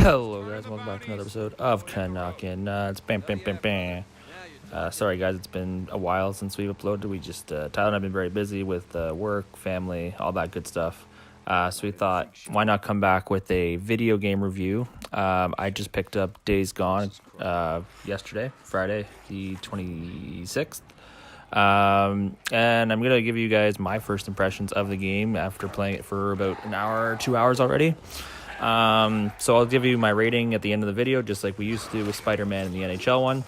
Hello, guys. Welcome back to another episode of Knockin'. It's bam, bam, bam, bam. Sorry, guys. It's been a while since we've uploaded. Tyler and I've been very busy with work, family, all that good stuff. So we thought, why not come back with a video game review? I just picked up Days Gone yesterday, Friday, the 26th. And I'm going to give you guys my first impressions of the game after playing it for about an hour, 2 hours already. So I'll give you my rating at the end of the video, just like we used to do with Spider-Man and the NHL one.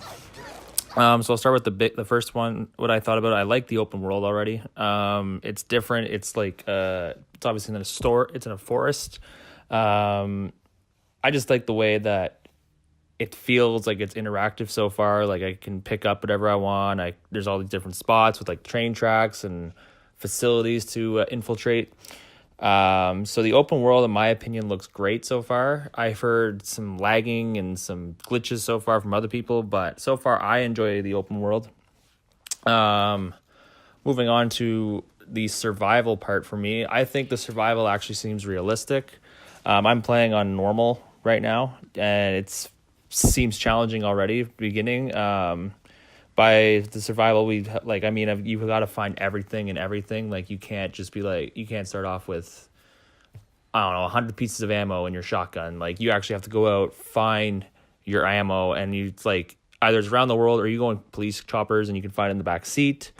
So I'll start with the first one. What I thought about it, I like the open world already. It's different. It's like it's obviously in a store. It's in a forest. I just like the way that it feels like it's interactive so far. Like I can pick up whatever I want. There's all these different spots with like train tracks and facilities to infiltrate. So the open world, in my opinion, looks great so far. I've heard some lagging and some glitches so far from other people, but so far I enjoy the open world. Moving on to the survival part for me, I think the survival actually seems realistic. I'm playing on normal right now, and it seems challenging already beginning. By the survival, you've got to find everything and everything. Like you can't just be like, you can't start off with, I don't know, 100 pieces of ammo in your shotgun. Like you actually have to go out, find your ammo, and it's like either it's around the world or you go in police choppers and you can find it in the back seat.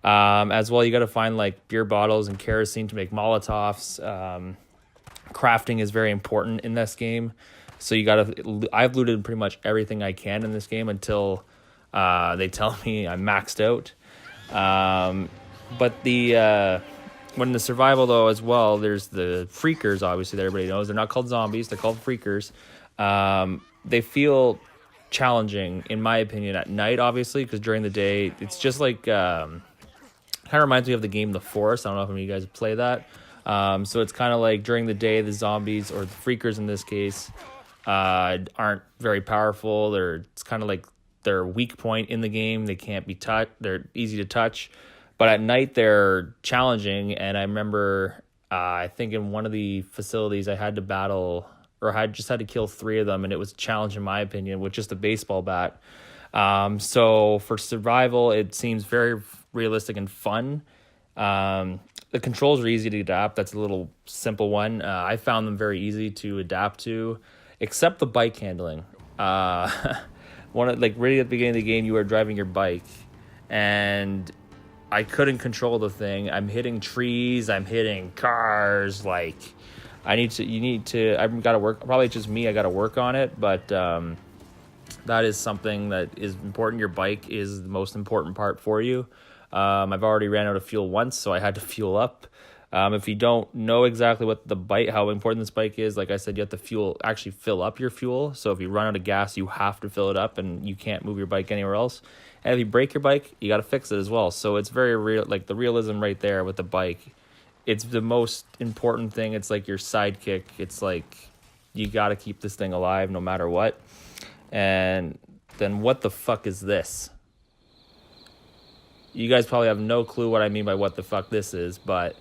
As well, you got to find like beer bottles and kerosene to make Molotovs. Crafting is very important in this game. So I've looted pretty much everything I can in this game until they tell me I'm maxed out. But when the survival though as well, there's the freakers, obviously, that everybody knows. They're not called zombies, they're called freakers. They feel challenging, in my opinion, at night, obviously, because during the day, it's just like, kind of reminds me of the game The Forest. I don't know if any of you guys play that. So it's kind of like during the day, the zombies, or the freakers in this case, aren't very powerful. It's kind of like their weak point in the game. They can't be touched. They're easy to touch, but at night they're challenging. And I remember, I think in one of the facilities I had to battle, or I just had to kill 3 of them, and it was a challenge in my opinion with just a baseball bat. So for survival, it seems very realistic and fun. The controls are easy to adapt. That's a little simple one. I found them very easy to adapt to, except the bike handling. Really at the beginning of the game, you were driving your bike, and I couldn't control the thing. I'm hitting trees, I'm hitting cars. Like, I've got to work. Probably just me. I got to work on it, but that is something that is important. Your bike is the most important part for you. I've already ran out of fuel once, so I had to fuel up. If you don't know exactly how important this bike is, like I said, you have to actually fill up your fuel. So if you run out of gas, you have to fill it up, and you can't move your bike anywhere else. And if you break your bike, you got to fix it as well. So it's very real, like the realism right there with the bike. It's the most important thing. It's like your sidekick. It's like you got to keep this thing alive no matter what. And then what the fuck is this? You guys probably have no clue what I mean by what the fuck this is, but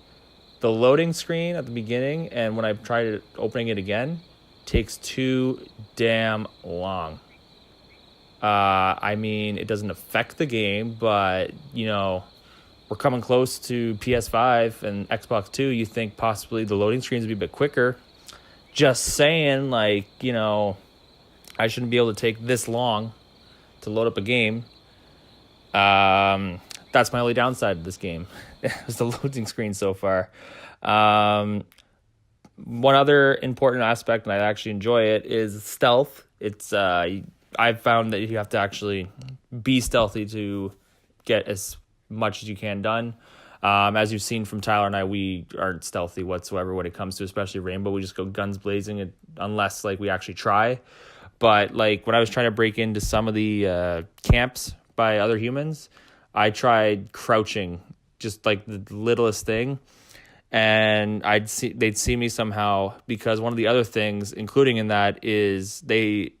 the loading screen at the beginning, and when I tried opening it again, takes too damn long. It doesn't affect the game, but, we're coming close to PS5 and Xbox 2. You think possibly the loading screens would be a bit quicker. Just saying, I shouldn't be able to take this long to load up a game. That's my only downside of this game. It's the loading screen so far. One other important aspect, and I actually enjoy it, is stealth. I've found that you have to actually be stealthy to get as much as you can done. As you've seen from Tyler and I, we aren't stealthy whatsoever when it comes to especially Rainbow. We just go guns blazing unless we actually try. But when I was trying to break into some of the camps by other humans, I tried crouching, just like the littlest thing, and they'd see me somehow, because one of the other things, including in that, is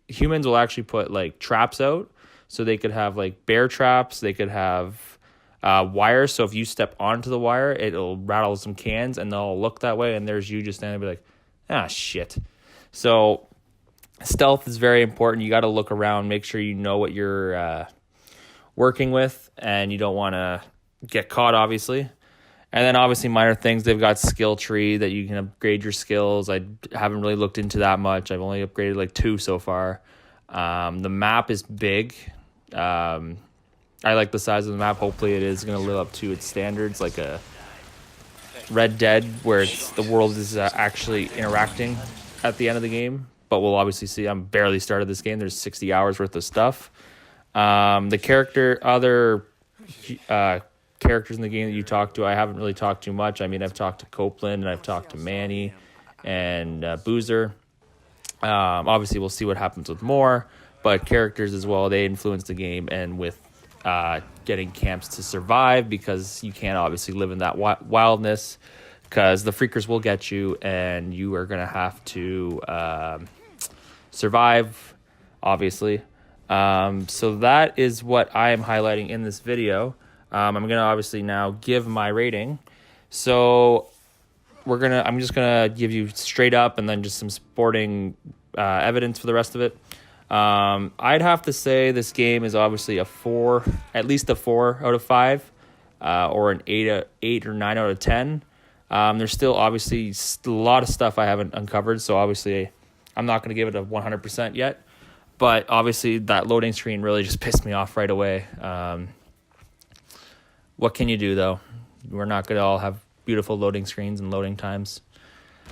humans will actually put traps out, so they could have bear traps, they could have wires. So if you step onto the wire, it'll rattle some cans, and they'll look that way, and there's you just standing there, be like, ah, shit. So Stealth is very important. You got to look around, make sure you know what you're working with, and you don't want to get caught, obviously. And then obviously minor things. They've got skill tree that you can upgrade your skills. I haven't really looked into that much. I've only upgraded like 2 so far. The map is big. I like the size of the map. Hopefully it is going to live up to its standards, like a Red Dead, where the world is actually interacting at the end of the game. But we'll obviously see. I'm barely started this game. There's 60 hours worth of stuff. The other characters in the game that you talk to, I haven't really talked too much. I mean, I've talked to Copeland and I've talked to Manny and Boozer. Obviously, we'll see what happens with more, but characters as well, they influence the game, and with getting camps to survive, because you can't obviously live in that wildness, because the freakers will get you, and you are going to have to survive, obviously. So that is what I am highlighting in this video. I'm going to obviously now give my rating. So I'm just gonna give you straight up and then just some sporting evidence for the rest of it. I'd have to say this game is obviously at least a 4 out of 5, or an 8 or 9 out of 10. There's still obviously a lot of stuff I haven't uncovered, so obviously I'm not gonna give it a 100% yet. But obviously that loading screen really just pissed me off right away. What can you do though? We're not gonna all have beautiful loading screens and loading times.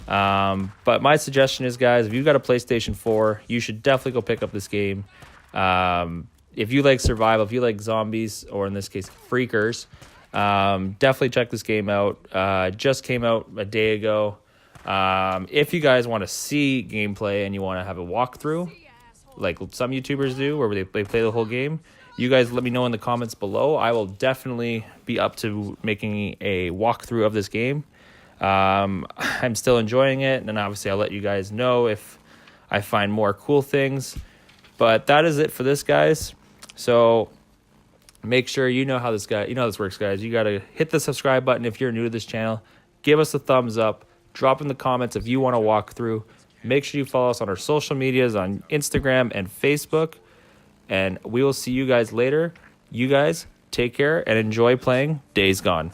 But my suggestion is, guys, if you've got a PlayStation 4, you should definitely go pick up this game. If you like survival, if you like zombies, or in this case, freakers, definitely check this game out. Just came out a day ago. If you guys want to see gameplay and you want to have a walkthrough, like some YouTubers do, where they play the whole game, you guys let me know in the comments below. I will definitely be up to making a walkthrough of this game. I'm still enjoying it, and obviously I'll let you guys know if I find more cool things. But that is it for this, guys. So make sure you know how this works, guys. You got to hit the subscribe button if you're new to this channel. Give us a thumbs up. Drop in the comments if you want to walk through. Make sure you follow us on our social medias on Instagram and Facebook. And we will see you guys later. You guys take care and enjoy playing Days Gone.